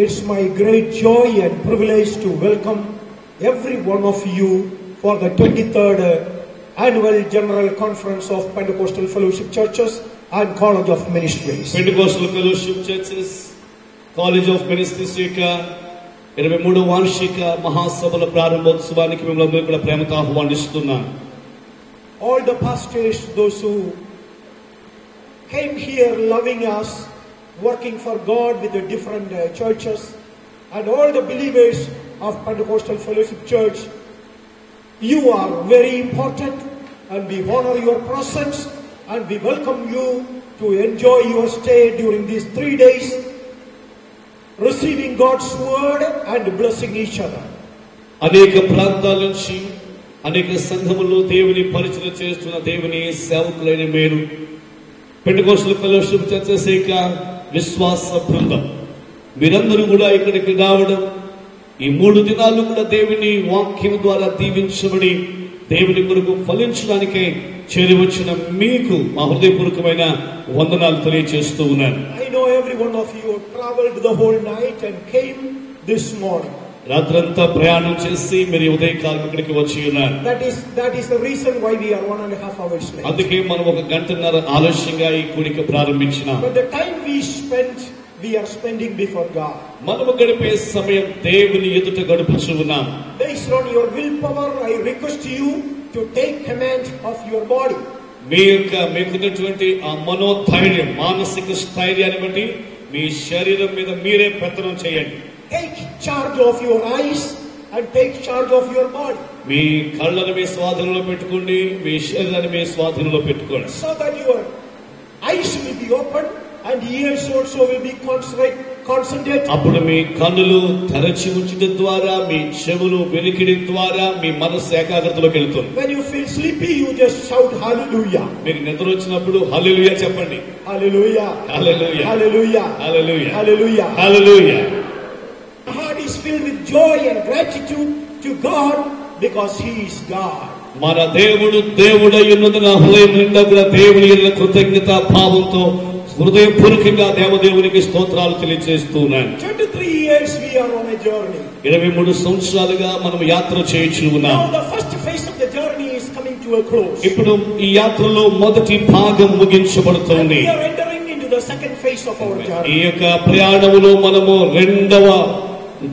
It's my great joy and privilege to welcome every one of you for the 23rd Annual General Conference of Pentecostal Fellowship Churches and College of Ministries. Pentecostal Fellowship Churches, College of Ministries యొక్క 23వ వార్షిక మహాసభల ప్రారంభోత్సవానికి మిమ్మల్ని కూడా ప్రేమతో ఆహ్వానిస్తున్నాను. All the pastors, those who came here loving us, working for God with the different churches, and all the believers of Pentecostal Fellowship Church, you are very important, and we honor your presence, and we welcome you to enjoy your stay during these 3 days, receiving God's word and blessing each other. అనేక ప్రాంతాల నుంచి అనేక సంఘముల్లో దేవుని పరిచయం చేస్తున్న దేవుని సేవకులైన మీరు పెంటెకోస్టల్ ఫెలోషిప్ చర్చెస్ యొక్క విశ్వాస బృందం మీరందరూ కూడా ఇక్కడికి రావడం, ఈ 3 దినాలు కూడా దేవుని వాక్యం ద్వారా దీవించబడి దేవుని కొరకు ఫలించడానికి చేరివచ్చిన మీకు మా హృదయపూర్వకమైన వందనాలు తెలియజేస్తూ ఉన్నాను. I know every one of you traveled the whole night and came this morning. రాత్రంతా ప్రయాణం చేసి మీరు ఉదయకాలం ఇక్కడికి వచ్చి ఉన్నారు. That is the reason why we are 1.5 hours late. అందుకే మనం 1 గంటన్నర ఆలస్యంగా ఈ కూడిక ప్రారంభించినాం. But the time we are spending before God. మనము గడిపే సమయం దేవుని ఎదుట గడుపుచూ ఉన్నాం. Based on your willpower, I request you to take command of your body. మీకున్నటువంటి ఆ మనోధైర్యం, మానసిక స్థైర్యాన్ని బట్టి మీ శరీరం మీద మీరే పెత్తనం చేయండి. Take charge of your eyes and take charge of your body. మీ కళ్ళను మీ స్వాధీనంలో పెట్టుకోండి, మీ శరీరాన్ని మీ స్వాధీనంలో పెట్టుకోండి. So that your eyes will be open and ears also will be concentrated. అప్పుడు మీ కన్నులు తెరచి ఉంచడం ద్వారా, మీ చెవులు వెలికిడి ద్వారా మీ మనస్సు ఏకాగ్రతలోకి వెళ్తుంది. When you feel sleepy, you just shout hallelujah. మీకు నిద్ర వచ్చినప్పుడు హల్లెలూయా చెప్పండి. Hallelujah. Hallelujah. Hallelujah. Hallelujah. Hallelujah. Hallelujah. My heart is filled with joy and gratitude to God because He is God. మన దేవుడు దేవుడై ఉన్నందున హృదయం నిండా కూడా దేవుని యందు కృతజ్ఞతా భావంతో హృదయపూర్వకంగా దేవదేవునికి స్తోత్రాలు తెలియజేస్తూ ఉన్నాను. 23 years we are on a journey. 23 సంవత్సరాలుగా మనం యాత్ర చేయించు ఉన్నాం. Now the first phase of the journey is coming to a close. ఇప్పుడు ఈ యాత్రలో మొదటి భాగం ముగించబడుతోంది. We are entering into the second phase of our journey. ఈ యొక్క ప్రయాణములో మనము రెండవ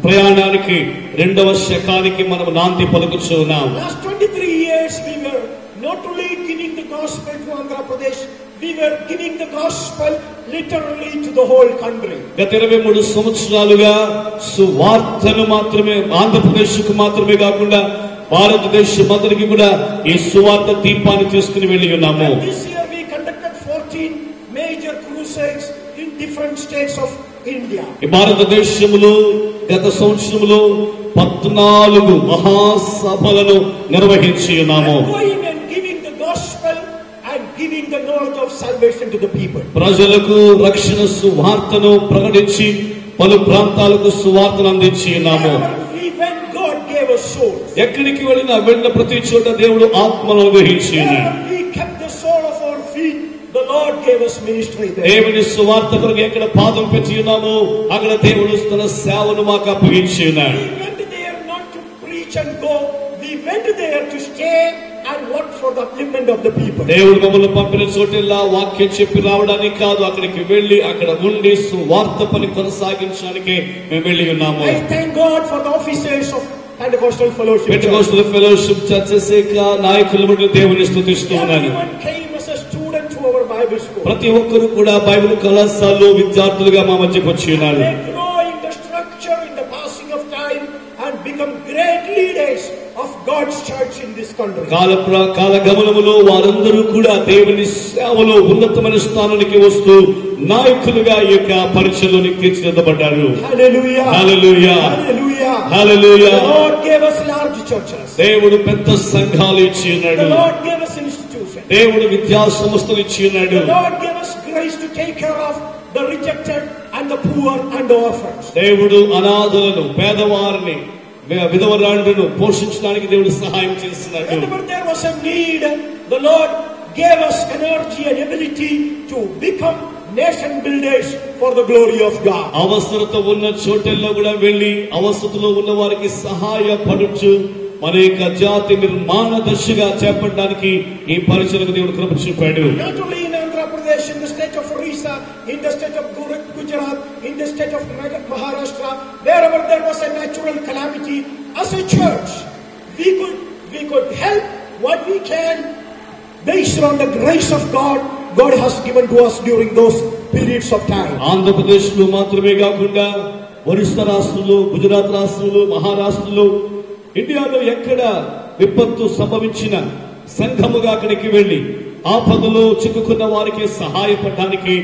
ప్రయాణానికి, రెండవ శకానికి మనం నాంది పలుకుచూ ఉన్నాం. Last 23 years we were not only giving the gospel to Andhra Pradesh, we were giving the gospel literally to the whole country. గత 23 సంవత్సరాలుగా సువార్తను మాత్రమే ఆంధ్రప్రదేశ్కు మాత్రమే కాకుండా భారతదేశం అంతటికి కూడా ఈ సువార్త దీపాన్ని తీసుకుని వెళ్ళి ఉన్నాము. This year we conducted 14 major crusades in different states of India. ఈ భారతదేశంలో గత సంవత్సరంలో 14 మహాసభలను నిర్వహించి ఉన్నాము. Going and giving the gospel and giving the knowledge of salvation to the people. ప్రజలకు రక్షణ సువార్తను ప్రకటించి పలు ప్రాంతాలకు సువార్తను అందించి ఉన్నాము. When God gave us souls, ఎక్కడికి వెళ్ళిన ప్రతి చోట దేవుడు ఆత్మను అనుగ్రహించి ఉన్నాడు. we kept the sole of our feet, the Lord gave us ministry there. దేవుని సువార్త కొరకు ఎక్కడ పాదం పెట్టి ఉన్నామో అక్కడ దేవుడు తన సేవను మాకు అప్పగించి ఉన్నాడు. We went there not to preach and go, we went there to stay and work for the upliftment of the people. దేవుడు మమ్మల్ని పంపిన చోటెల్లా వాక్యం చెప్పి రావడానికి కాదు, అక్కడికి వెళ్లి అక్కడ ఉండి సువార్త పని కొనసాగించడానికి మేము వెళ్ళి ఉన్నాము. I thank God for the officers of Pentecostal Fellowship. Pentecostal fellowship churches యొక్క నాయకులను బట్టి దేవుని స్తుతిస్తూ ఉన్నాను. Everyone came as a student to our Bible school. ప్రతి ఒక్కరు కూడా బైబిల్ కళాశాలలో విద్యార్థులుగా మా మధ్యకు వచ్చి ఉన్నారు. They grow in the structure, in the passing of time, and become great leaders of God's church in this country. కాల గమనములో వారందరూ కూడా దేవుని సేవలో ఉన్నతమైన స్థానానికి వస్తూ నాయకులుగా ఈ యొక్క పరిచయంలోనికి తీర్చిదిద్దబడ్డారు. Hallelujah. Hallelujah. Hallelujah. Hallelujah. The Lord gave us large churches. దేవుడు పెద్ద సంఘాలు ఇచ్చి ఉన్నాడు. The Lord gave us institutions. దేవుడు విద్యా సంస్థలు ఇచ్చి ఉన్నాడు. The Lord gave us grace to take care of the rejected and the poor and the orphans. దేవుడు అనాథలను, పేదవారిని, విధవరాండ్రులను పోషించడానికి దేవుడు సహాయం చేస్తున్నాడు. Whenever there was a need, the Lord gave us energy and ability to become nation builders for the glory of God. అవసరత ఉన్న చోటల్లో కూడా వెళ్ళి అవసరతలో ఉన్న వారికి సహాయపడుచు మన యొక్క జాతి నిర్మాణ దశగా చేపట్టడానికి ఈ పరిచయకు దేవుడు కృప చూపాడు. Not only in Andhra Pradesh, in the state of Orissa, in the state of Gujarat, in the state of Maharashtra, wherever there was a natural calamity, as a church, we could help what we can based on the grace of God has given to us during those periods of time. Andhra Pradesh లో మాత్రమే కాకుండా ఒరిస్సా రాష్ట్రంలో, గుజరాత్ రాష్ట్రంలో, మహారాష్ట్రలో, ఇండియాలో ఎక్కడ విపత్తు సంభవించిన సంఘముగా అక్కడికి వెళ్లి ఆపదలో చిక్కుకున్న వారికి సహాయపడడానికి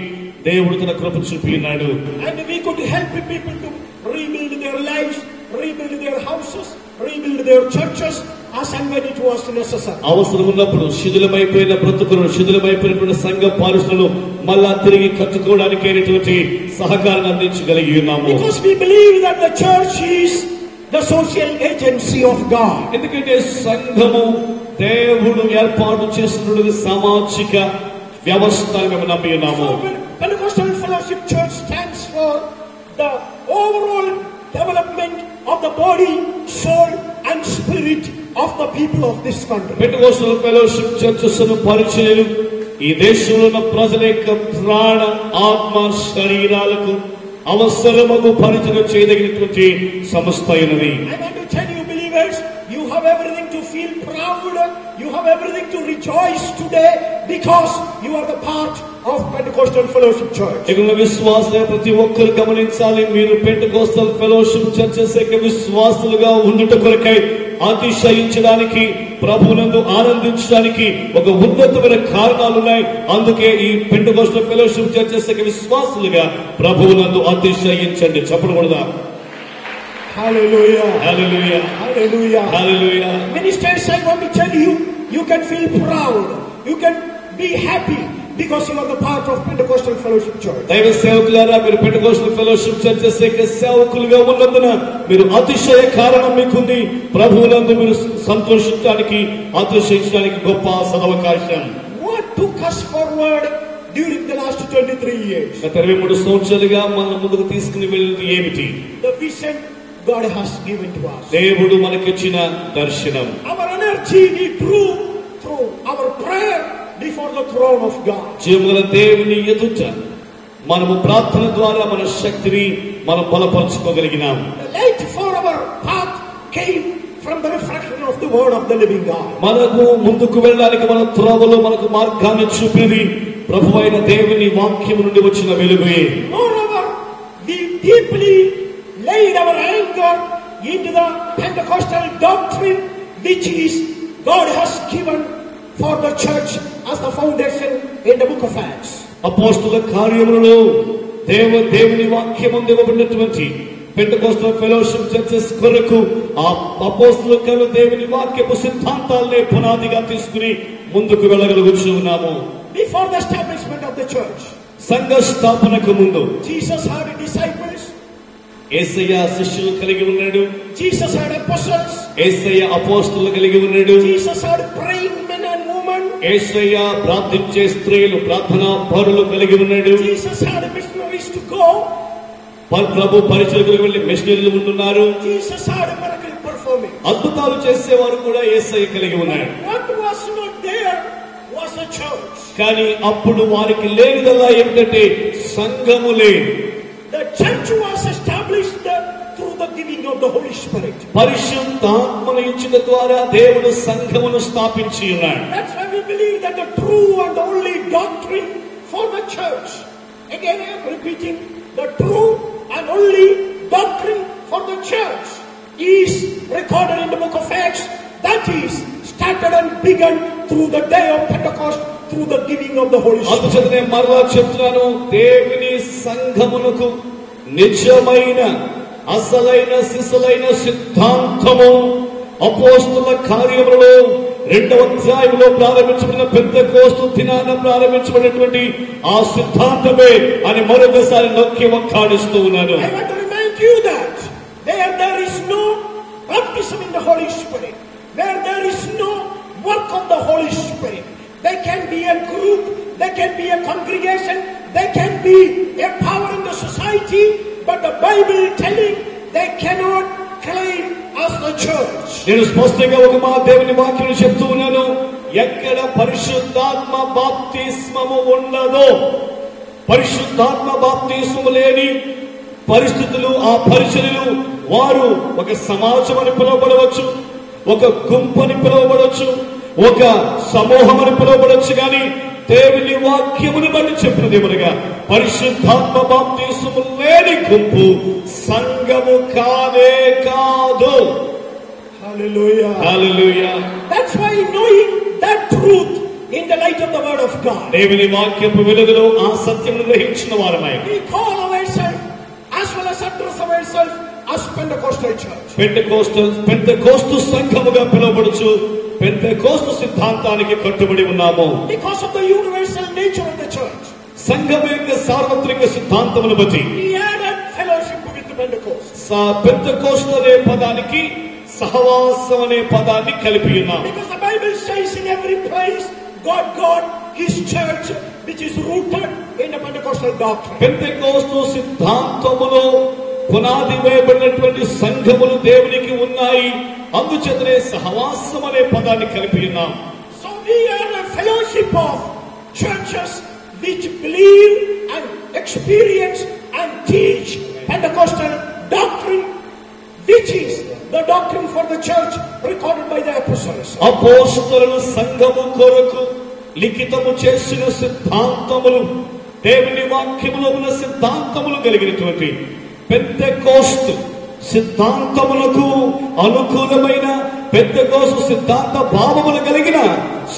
దేవుడు తన కృప చూపి ఉన్నాడు. And we could help people to rebuild their lives, rebuild their houses, rebuild their churches as and when it was necessary. అవసరం ఉన్నప్పుడు శిథిలమైపోయిన బ్రతుకులను, శిథిలమైపోయినటువంటి సంఘ పారిశ్రమలు మళ్ళా తిరిగి కట్టుకోవడానికి అయినటువంటి సహకారాన్ని అందించగలిగి ఉన్నాము. Because we believe that the church is the social agency of God. ఎందుకంటే సంఘము దేవుడు ఏర్పాటు చేసినటువంటి సామాజిక వ్యవస్థ మేము నమ్మి ఉన్నాము. Pentecostal Fellowship Church stands for the overall development of the body, soul and spirit of the people of this country. Pentecostal Fellowship Churches ను పరిచయం ఈ దేశంలో ఉన్న ప్రజల యొక్క ప్రాణ, ఆత్మ, శరీరాలకు అవసరమగు పరిచయం చేయదగినటువంటి సంస్థ అయినది. I want to tell you, believers, you have everything to feel proud, you have everything to rejoice today because you are the part of Pentecostal Fellowship Church. ఇక్కడ విశ్వాసులైన ప్రతి ఒక్కరు గమనించాలి, మీరు పెంటెకోస్టల్ ఫెలోషిప్ చర్చెస్ యొక్క విశ్వాసులుగా ఉండుట కొరకై అతిశయించడానికి, ప్రభువునందు ఆనందించడానికి ఒక ఉన్నతమైన కారణాలు ఉన్నాయి. అందుకే ఈ పెంటెకోస్టల్ ఫెలోషిప్ చర్చెస్ యొక్క విశ్వాసులుగా ప్రభువునందు అతిశయించండి. చెప్పకూడదా? Hallelujah. Hallelujah. Hallelujah. Hallelujah. Ministers, I want to tell you, you can feel proud, you can be happy because you are the part of Pentecostal Fellowship Church. దైవ సేవకులారా, మీరు పెంటెకోస్టల్ ఫెలోషిప్ చర్చెస్ యొక్క సేవకులుగా ఉన్నందున మీరు అతిశయ కారణం మీకుంది. ప్రభువునందు మీరు సంతోషించడానికి, అతిశయించడానికి గొప్ప సదవకాశం. What took us forward during the last 23 years? గత 23 సంవత్సరాలుగా మన ముందుకు తీసుకుని వెళ్ళింది ఏమిటి? The vision God has given to us. దేవుడు మనకిచ్చిన దర్శనం. Our energy we drew through our prayer before the throne of God. జీవముగల దేవుని ఎదుట మనము ప్రార్థన ద్వారా మన శక్తిని మనం బలపరచుకోగలిగినాం. The light for our path came from the reflection of the word of the living God. మనకు ముందుకు వెళ్ళడానికి మన త్రోవలో మనకు మార్గాన్ని చూపినది ప్రభువైన దేవుని వాక్యము నుండి వచ్చిన వెలుగే. Moreover, we deeply laid our anchor into the Pentecostal doctrine which is God has given for the church as the foundation in the book of Acts. అపోస్తల కార్యములలో దేవుని వాక్యము ఇవ్వబడినటువంటి పెంటెకోస్టల్ ఫెలోషిప్ చర్చెస్ కొరకు ఆ అపోస్తల దేవుని వాక్యపు సిద్ధాంతాలనే పునాదిగా తీసుకుని ముందుకు వెళ్ళగలుగుతున్నాము. Before the establishment of the church, సంఘ స్థాపనకు ముందు Jesus had disciples, యేసయ్య శిష్యులు కలిగి ఉన్నాడు. Jesus had apostles, యేసయ్య అపోస్తలు కలిగి ఉన్నాడు. Jesus had praying men and women, యేసయ్య ప్రార్థించే స్త్రీలు, ప్రార్థనా పరులు కలిగి ఉన్నాడు. Jesus had missionaries to go, ప్రభు పరిచయకులకు వెళ్లి మిషనరీలు ఉంటున్నారు. Jesus had miracle performing. అద్భుతాలు చేసేవారు కూడా యేసయ్య కలిగి ఉన్నాడు. What was not there was a church. కానీ అప్పుడు వారికి లేనిదల్లా ఏమిటంటే సంఘము లేదు. The church was established through the giving of the Holy Spirit. పరిశుద్ధాత్మను ఇచ్చిన ద్వారా దేవుడు సంఘమును స్థాపించి ఉన్నాడు. That's why we believe that the true and the only doctrine for the church, again I am repeating, the true and only doctrine for the church is recorded in the book of Acts. That is started and begun through the day of Pentecost, through the giving of the Holy Spirit. అందుచేతనే మరలా చెప్తున్నాను, దేవుని సంఘమునకు నిజమైన అసలైన సిసలైన సిద్ధాంతము అపోస్తల కార్యములలో 2వ అధ్యాయంలో ప్రారంభించబడిన పెంతెకోస్తు దినాన ప్రారంభించబడినటువంటి ఆ సిద్ధాంతమే అని మరొకసారి నొక్కి వక్కాడిస్తూ ఉన్నాను. I want to remind you that where there is no baptism in the Holy Spirit, where there is no work of the Holy Spirit, there can be a group, there can be a congregation, there can be society, but the Bible telling they cannot claim as the church. నేను స్పష్టంగా ఒక మా దేవుని వాక్యం చెప్తూ ఉన్నాను. ఎక్కడ పరిశుద్ధాత్మ బాప్తిస్మము ఉండదో, పరిశుద్ధాత్మ బాప్తిస్మము లేని పరిస్థితులు, ఆ పరిచర్యలు వారు ఒక సమాజం అని పిలువబడవచ్చు, ఒక గుంపని పిలువబడవచ్చు, ఒక సమూహం అని పిలువబడవచ్చు. కానీ దేవుని వాక్యమును బట్టి చెప్పినదేమనగా పరిశుద్ధాత్మ బాప్తిస్మము లేని గుంపు సంఘము కానే కాదు. Hallelujah. Hallelujah. That's why knowing that truth in the light of the word of God, దేవుని వాక్యపు వెలుగులో ఆ సత్యమును గ్రహించిన వారమై we call ourselves as well as address ourselves as Pentecostal church. Pentecost సంఘముగా పిలువబడుచు పెంతెకోస్తు సిద్ధాంతానికి కట్టుబడి ఉన్నాము. Because of the universal nature of the church, సంఘం యొక్క సార్వత్రిక సిద్ధాంతమును బట్టి we added fellowship with the Pentecost. Pentecost అనే పదానికి సహవాసం అనే పదాన్ని కలిపి ఉన్నాం. Because the Bible says in every place God got His church which is rooted in the Pentecostal doctrine. Pentecost సిద్ధాంతములో పునాది వేయబడినటువంటి సంఘములు దేవునికి ఉన్నాయి. అందుచేతనే సహవాసం అనే పదాన్ని కలిపి ఉన్నాం. So we are a fellowship of churches which believe and experience and teach Pentecostal doctrine, which is the doctrine for the church recorded by the apostles. అపోస్తలులు సంఘము కొరకు లిఖితము చేసిన సిద్ధాంతములు, దేవుని వాక్యములో ఉన్న సిద్ధాంతములు కలిగినటువంటి పెంతెకోస్తు సిద్ధాంతములకు అనుకూలమైన పెంతెకోస్తు సిద్ధాంత భావములు కలిగిన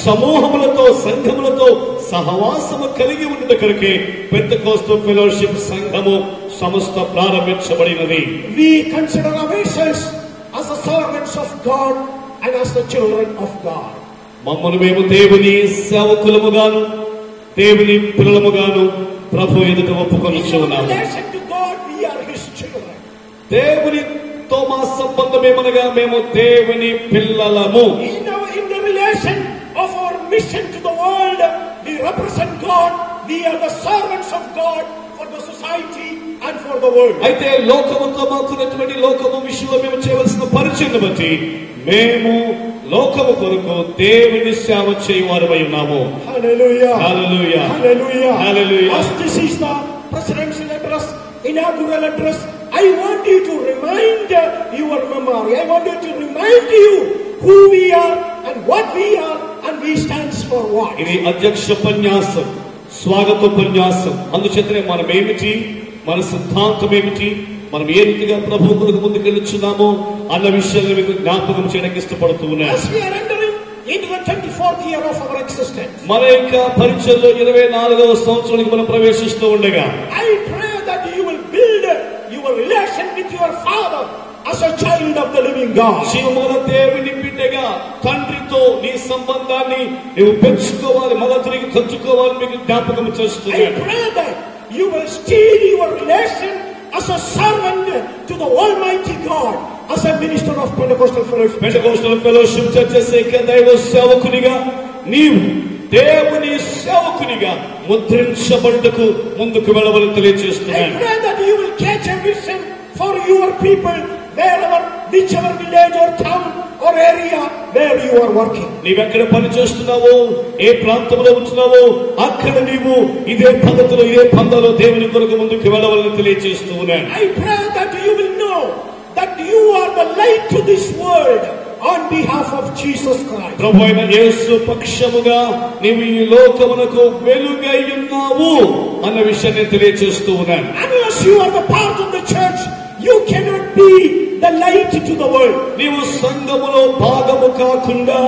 సమూహములతో, సంఘములతో సహవాసము కలిగి ఉండే కొరకే పెంతెకోస్తు ఫెలోషిప్ సంఘము సంస్థ ప్రారంభించబడినది. We consider ourselves as the servants of God and as the children of God. మమ్మను మేము దేవుని సేవకులముగాను దేవుని పిల్లలముగాను ప్రభు ఎదుట ఒప్పుకొనుచున్నాము. In relation to God, we are His children. దేవునితో మా సంబంధమేమనగా మేము దేవుని పిల్లలము. In the relation of our mission to the world, we represent God. We are the servants of God for the society and for the world. అయితే లోకముతో మాకున్నటువంటి లోకము విషయంలో మేము చేయవలసిన పరిచయం బట్టి మేము లోకము కొరకు దేవుని సేవ చేయవారమై ఉన్నాము. Hallelujah. Hallelujah. Hallelujah. Hallelujah. As this is the presidential address, inaugural address, I want you to remind your memory. I want you to remind you who we are and what we are and we stands for what. ఇది అధ్యక్ష ఉపన్యాసం, స్వాగత ఉపన్యాసం. అందుచేతనే మనం ఏమిటి, మన సిద్ధాంతం ఏమిటి, మనం ఏ రీతిగా ప్రభు కొరకు ముందుకెళ్ళుచున్నామో అన్న విషయాన్ని మీకు జ్ఞాపకం చేయడానికి ఇష్టపడుతూ ఉన్నాను. As we are entering into the 24th year of our existence, మన యొక్క పరిచయలో 24వ సంవత్సరానికి మనం ప్రవేశిస్తూ ఉండగా I pray that you will build your relation with your Father as a child of the living God. జీవముల దేవుని బిడ్డగా తండ్రితో నీ సంబంధాన్ని నీవు పెంచుకోవాలి, మళ్ళా తిరిగి పంచుకోవాలి మీకు జ్ఞాపకం I చేస్తున్నాను. pray that you will steal your relation as a servant to the Almighty God, as a minister of Pentecostal fellowship. Pentecostal fellowship church యొక్క దైవ సేవకునిగా నీవు దేవుని సేవకునిగా ముద్రించబడుటకు ముందుకు వెళ్ళవలని I తెలియజేస్తున్నాను. pray that you will catch a vision for your people wherever, whichever village or town or area where you are working. నీవెక్కడ పని చేస్తున్నావో, ఏ ప్రాంతంలో ఉంటున్నావో అక్కడ నీవు ఇదే పద్ధతిలో, ఇదే పందాలో దేవుని కొరకు ముందుకు వెళ్ళవాలని తెలియజేస్తూ ఉన్నాను. I pray that you will know that you are the light to this world on behalf of Jesus Christ. ప్రభు అయిన యేసు పక్షముగా నీవు ఈ లోకమునకు వెలుగై ఉన్నావు అన్న విషయాన్ని తెలియజేస్తూ ఉన్నాను. Unless you are the part of the church, you cannot be the light to the world. నీవు సంఘములో భాగము కాకుండా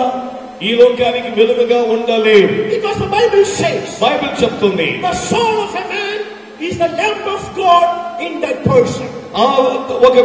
ఈ లోకానికి వెలుగుగా ఉండలేవు. Because the Bible says, Bible చెప్తుంది, the soul of a man is the lamp of God in that person. ఒక